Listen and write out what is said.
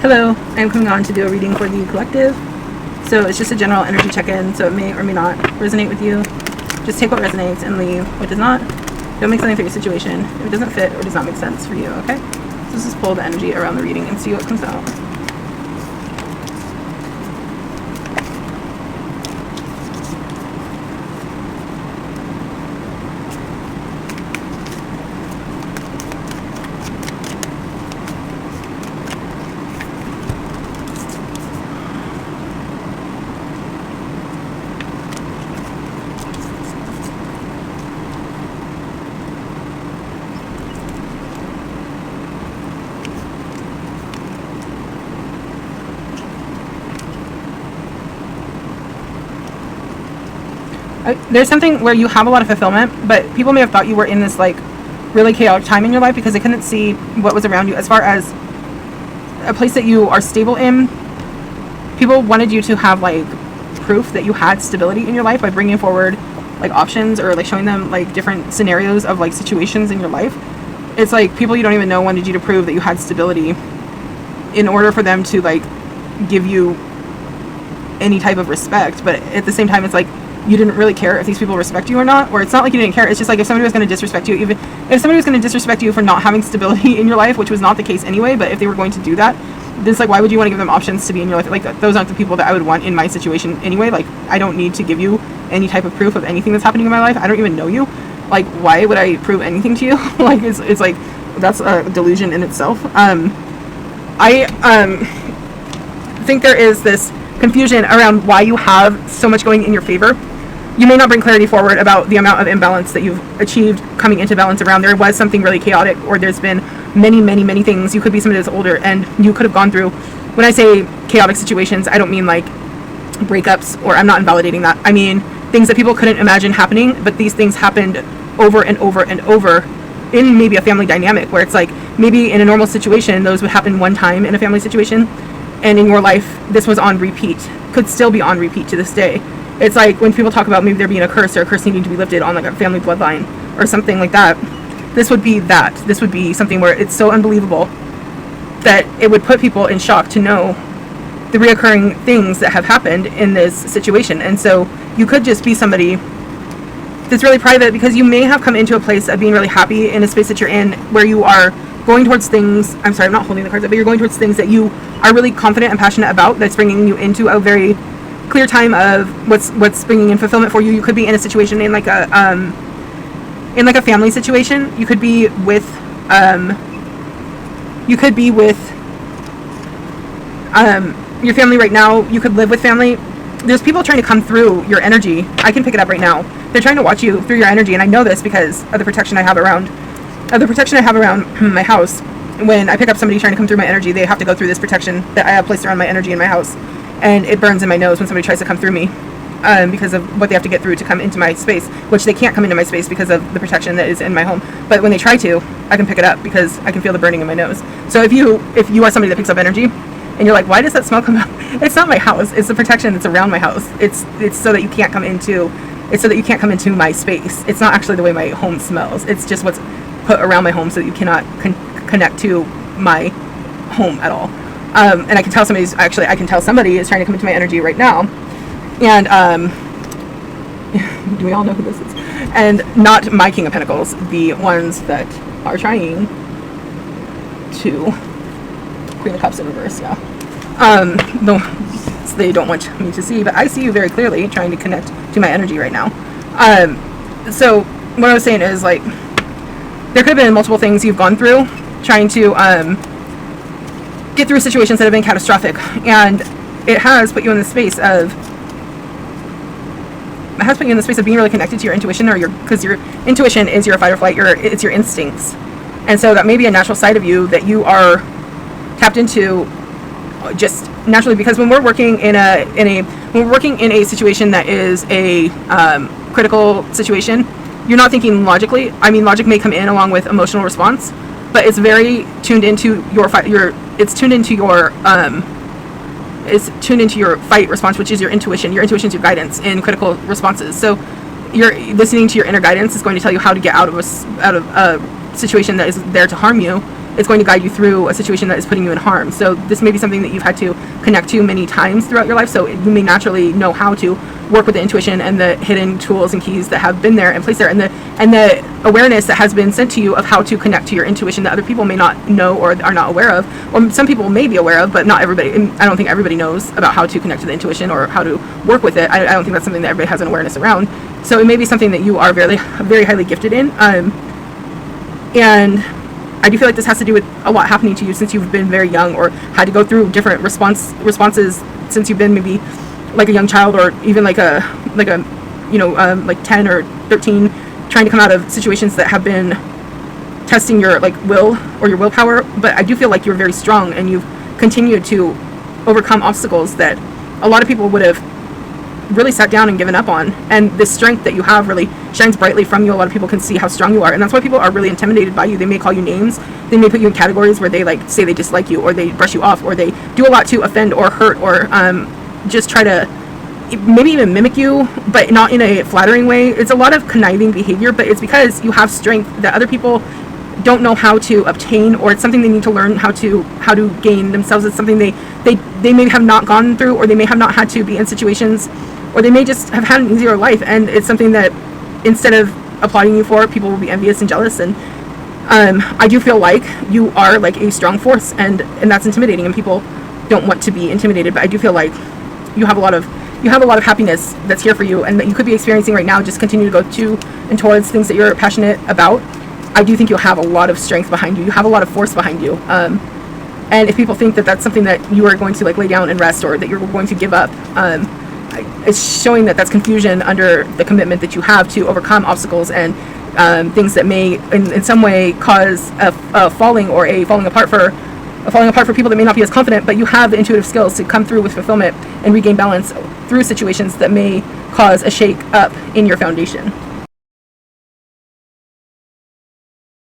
Hello, I'm coming on to do a reading for the collective. So it's just a general energy check-in, so it may or may not resonate with you. Just take what resonates and leave what does not. Don't make something for your situation if it doesn't fit or does not make sense for you, okay? So let's just pull the energy around the reading and see what comes out. There's something where you have a lot of fulfillment, but people may have thought you were in this like really chaotic time in your life because they couldn't see what was around you as far as a place that you are stable in. People wanted you to have like proof that you had stability in your life by bringing forward like options or like showing them like different scenarios of like situations in your life. It's like people you don't even know wanted you to prove that you had stability in order for them to like give you any type of respect, but at the same time it's like you didn't really care if these people respect you or not, or it's not like you didn't care, it's just like if somebody was going to disrespect you, even if somebody was going to disrespect you for not having stability in your life, which was not the case anyway, but if they were going to do that, it's like, why would you want to give them options to be in your life? Like, those aren't the people that I would want in my situation anyway. Like, I don't need to give you any type of proof of anything that's happening in my life. I don't even know you. Like, why would I prove anything to you? Like, it's like, that's a delusion in itself. I think there is this confusion around why you have so much going in your favor. You may not bring clarity forward about the amount of imbalance that you've achieved coming into balance around. There was something really chaotic, or there's been many things. You could be somebody that's older and you could have gone through, when I say chaotic situations, I don't mean like breakups, or I'm not invalidating that. I mean things that people couldn't imagine happening, but these things happened over and over and over in maybe a family dynamic where it's like maybe in a normal situation those would happen one time in a family situation, and in your life this was on repeat, could still be on repeat to this day. It's like when people talk about maybe there being a curse or a curse needing to be lifted on like a family bloodline or something like that. This would be that. This would be something where it's so unbelievable that it would put people in shock to know the reoccurring things that have happened in this situation. And so you could just be somebody that's really private because you may have come into a place of being really happy in a space that you're in where you are going towards things. I'm sorry, I'm not holding the cards up, but you're going towards things that you are really confident and passionate about, that's bringing you into a very clear time of what's bringing in fulfillment for you. You could be in a situation in like a family situation. You could be with your family right now. You could live with family. There's people trying to come through your energy. I can pick it up right now. They're trying to watch you through your energy, and I know this because of the protection I have around my house. When I pick up somebody trying to come through my energy, they have to go through this protection that I have placed around my energy in my house. And it burns in my nose when somebody tries to come through me because of what they have to get through to come into my space, which they can't come into my space because of the protection that is in my home. But when they try to, I can pick it up because I can feel the burning in my nose. So if you are somebody that picks up energy and you're like, why does that smell come out? It's not my house. It's the protection that's around my house. It's so that you can't come into my space. It's not actually the way my home smells. It's just what's put around my home so that you cannot connect to my home at all. And I can tell somebody is trying to come into my energy right now, and do we all know who this is? And not my King of Pentacles, the ones that are trying to Queen of Cups in reverse, yeah. They don't want me to see, but I see you very clearly trying to connect to my energy right now. So what I was saying is, like, there could have been multiple things you've gone through trying to get through situations that have been catastrophic, and it has put you in the space of being really connected to your intuition, because your intuition is your fight or flight, it's your instincts, and so that may be a natural side of you that you are tapped into just naturally. Because when we're working in a situation that is a critical situation, you're not thinking logically. I mean, logic may come in along with emotional response, but it's very tuned into your it's tuned into your fight response, which is your intuition. Your intuition is your guidance in critical responses. So you're listening to your inner guidance is going to tell you how to get out of a situation that is there to harm you, it's going to guide you through a situation that is putting you in harm. So this may be something that you've had to connect to many times throughout your life, so you may naturally know how to work with the intuition and the hidden tools and keys that have been there and placed there, and the awareness that has been sent to you of how to connect to your intuition that other people may not know or are not aware of, or some people may be aware of, but not everybody. And I don't think everybody knows about how to connect to the intuition or how to work with it. I don't think that's something that everybody has an awareness around. So it may be something that you are very, very highly gifted in. And I do feel like this has to do with a lot happening to you since you've been very young, or had to go through different responses since you've been maybe like a young child, or even like a like 10 or 13, trying to come out of situations that have been testing your like will or your willpower. But I do feel like you're very strong, and you've continued to overcome obstacles that a lot of people would have really sat down and given up on. And this strength that you have really shines brightly from you. A lot of people can see how strong you are, and that's why people are really intimidated by you. They may call you names, they may put you in categories where they like say they dislike you, or they brush you off, or they do a lot to offend or hurt, or just try to maybe even mimic you, but not in a flattering way. It's a lot of conniving behavior, but it's because you have strength that other people don't know how to obtain, or it's something they need to learn how to gain themselves. It's something they may have not gone through, or they may have not had to be in situations, or they may just have had an easier life, and it's something that instead of applauding you for, people will be envious and jealous. And I do feel like you are like a strong force, and that's intimidating, and people don't want to be intimidated. But I do feel like you have a lot of happiness that's here for you, and that you could be experiencing right now. Just continue to go to and towards things that you're passionate about. I do think you'll have a lot of strength behind you. You have a lot of force behind you. And if people think that that's something that you are going to like lay down and rest, or that you're going to give up, it's showing that that's confusion under the commitment that you have to overcome obstacles and things that may in some way cause a falling or a falling apart for people that may not be as confident. But you have the intuitive skills to come through with fulfillment and regain balance through situations that may cause a shake up in your foundation.